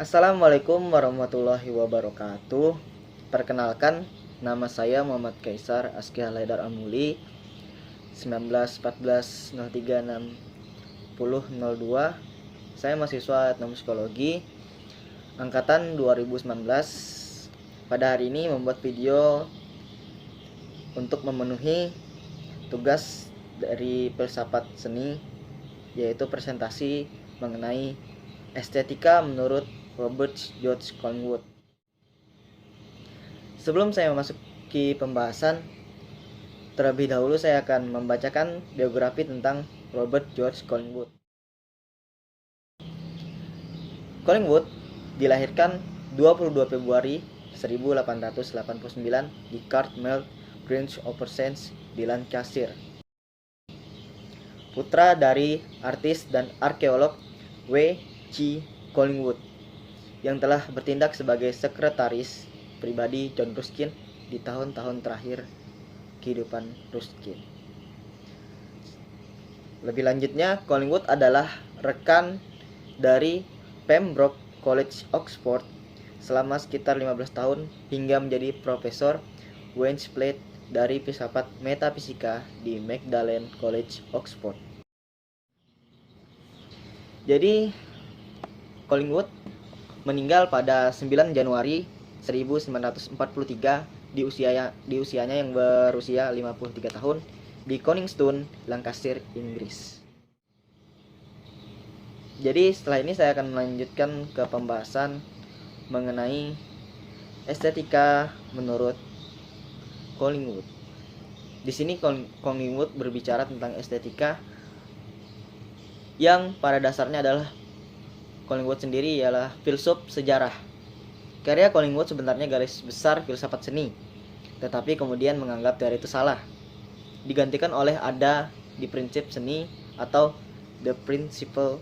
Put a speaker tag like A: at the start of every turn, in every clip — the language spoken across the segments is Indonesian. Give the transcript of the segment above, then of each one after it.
A: Assalamualaikum warahmatullahi wabarakatuh. Perkenalkan, nama saya Muhammad Kaisar Aski Halaidar Amuli, 1914036002. Saya mahasiswa etnomusikologi angkatan 2019. Pada hari ini membuat video untuk memenuhi tugas dari filsafat seni, yaitu presentasi mengenai estetika menurut Robert George Collingwood. Sebelum saya memasuki pembahasan, terlebih dahulu saya akan membacakan biografi tentang Robert George Collingwood. Collingwood dilahirkan 22 Februari 1889 di Cartmel, Grange-over-Sands di Lancashire. Putra dari artis dan arkeolog W. C. Collingwood yang telah bertindak sebagai sekretaris pribadi John Ruskin di tahun-tahun terakhir kehidupan Ruskin. Lebih lanjutnya, Collingwood adalah rekan dari Pembroke College, Oxford selama sekitar 15 tahun hingga menjadi Profesor Wainwright dari filsafat metafisika di Magdalen College, Oxford. Jadi, Collingwood meninggal pada 9 Januari 1943 di usianya yang berusia 53 tahun di Coningston, Lancashire, Inggris. Jadi setelah ini saya akan melanjutkan ke pembahasan mengenai estetika menurut Collingwood. Di sini Collingwood berbicara tentang estetika yang pada dasarnya adalah Collingwood sendiri ialah filsuf sejarah. Karya Collingwood sebenarnya garis besar filsafat seni, tetapi kemudian menganggap teori itu salah. Digantikan oleh ada di prinsip seni atau The Principle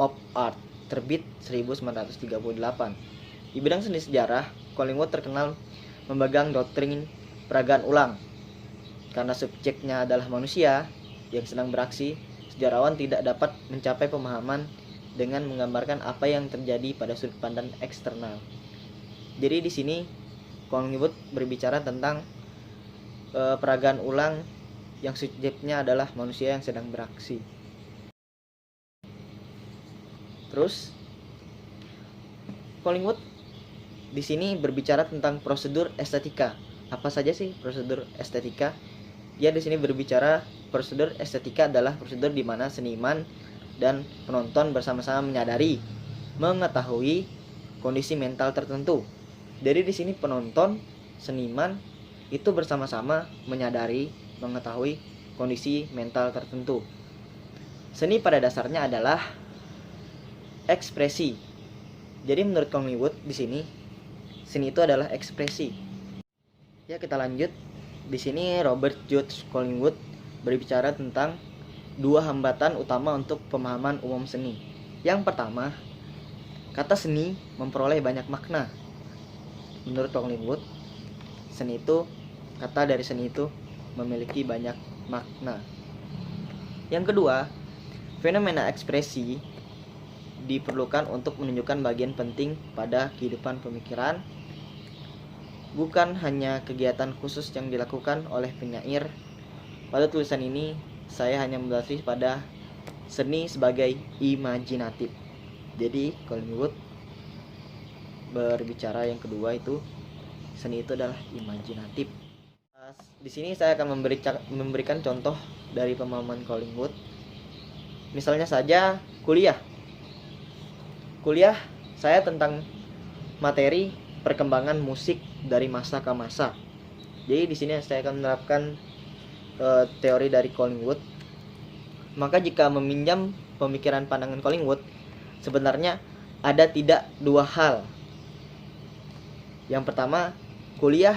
A: of Art, terbit 1938. Di bidang seni sejarah, Collingwood terkenal memegang doktrin peragaan ulang. Karena subjeknya adalah manusia yang sedang beraksi, sejarawan tidak dapat mencapai pemahaman dengan menggambarkan apa yang terjadi pada sudut pandang eksternal. Jadi di sini Collingwood berbicara tentang peragaan ulang yang subjeknya adalah manusia yang sedang beraksi. Terus Collingwood di sini berbicara tentang prosedur estetika. Apa saja sih prosedur estetika? Dia di sini berbicara prosedur estetika adalah prosedur di mana seniman dan penonton bersama-sama menyadari, mengetahui kondisi mental tertentu. Jadi di sini penonton, seniman itu bersama-sama menyadari, mengetahui kondisi mental tertentu. Seni pada dasarnya adalah ekspresi. Jadi menurut Collingwood di sini seni itu adalah ekspresi. Ya, kita lanjut. Di sini Robert George Collingwood berbicara tentang dua hambatan utama untuk pemahaman umum seni. Yang pertama, kata seni memperoleh banyak makna. Menurut Collingwood, kata dari seni itu memiliki banyak makna. Yang kedua, fenomena ekspresi diperlukan untuk menunjukkan bagian penting pada kehidupan pemikiran, bukan hanya kegiatan khusus yang dilakukan oleh penyair. Pada tulisan ini saya hanya membatasi pada seni sebagai imajinatif. Jadi Collingwood berbicara yang kedua itu seni itu adalah imajinatif. Di sini saya akan memberikan contoh dari pemahaman Collingwood. Misalnya saja kuliah saya tentang materi perkembangan musik dari masa ke masa. Jadi di sini saya akan menerapkan teori dari Collingwood. Maka jika meminjam pemikiran pandangan Collingwood, sebenarnya ada tidak dua hal. Yang pertama, kuliah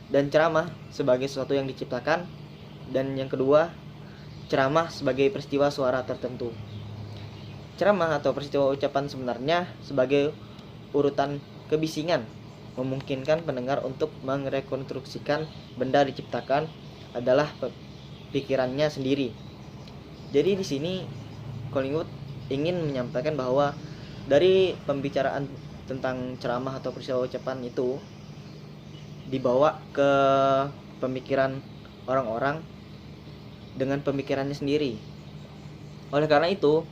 A: dan ceramah sebagai sesuatu yang diciptakan, dan yang kedua, ceramah sebagai peristiwa suara tertentu. Ceramah atau peristiwa ucapan sebenarnya sebagai urutan kebisingan, memungkinkan pendengar untuk merekonstruksikan benda diciptakan adalah pikirannya sendiri. Jadi di sini Collingwood ingin menyampaikan bahwa Dari pembicaraan tentang ceramah atau peristiwa ucapan itu dibawa ke pemikiran orang-orang dengan pemikirannya sendiri. Oleh karena itu,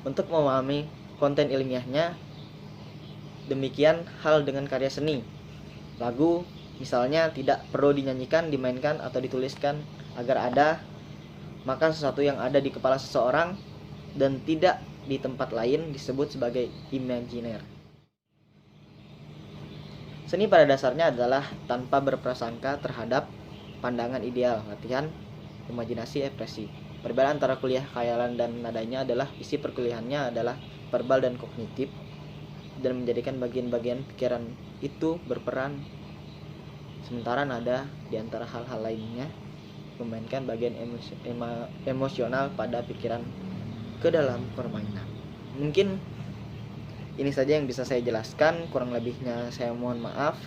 A: untuk memahami konten ilmiahnya, demikian hal dengan karya seni. Lagu misalnya tidak perlu dinyanyikan, dimainkan, atau dituliskan agar ada, maka sesuatu yang ada di kepala seseorang dan tidak di tempat lain disebut sebagai imajiner. Seni pada dasarnya adalah tanpa berprasangka terhadap pandangan ideal, latihan, imajinasi, ekspresi. Perbedaan antara kuliah khayalan dan nadanya adalah isi perkuliahannya adalah verbal dan kognitif, dan menjadikan bagian-bagian pikiran itu berperan, sementara nada di antara hal-hal lainnya memainkan bagian emosional pada pikiran ke dalam permainan. Mungkin ini saja yang bisa saya jelaskan, kurang lebihnya saya mohon maaf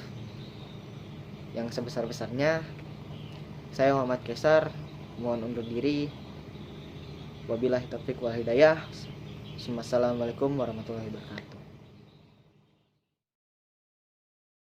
A: yang sebesar-besarnya. Saya Muhammad Kaisar, mohon undur diri. Wabillahi taufiq wal hidayah. Wassalamualaikum warahmatullahi wabarakatuh.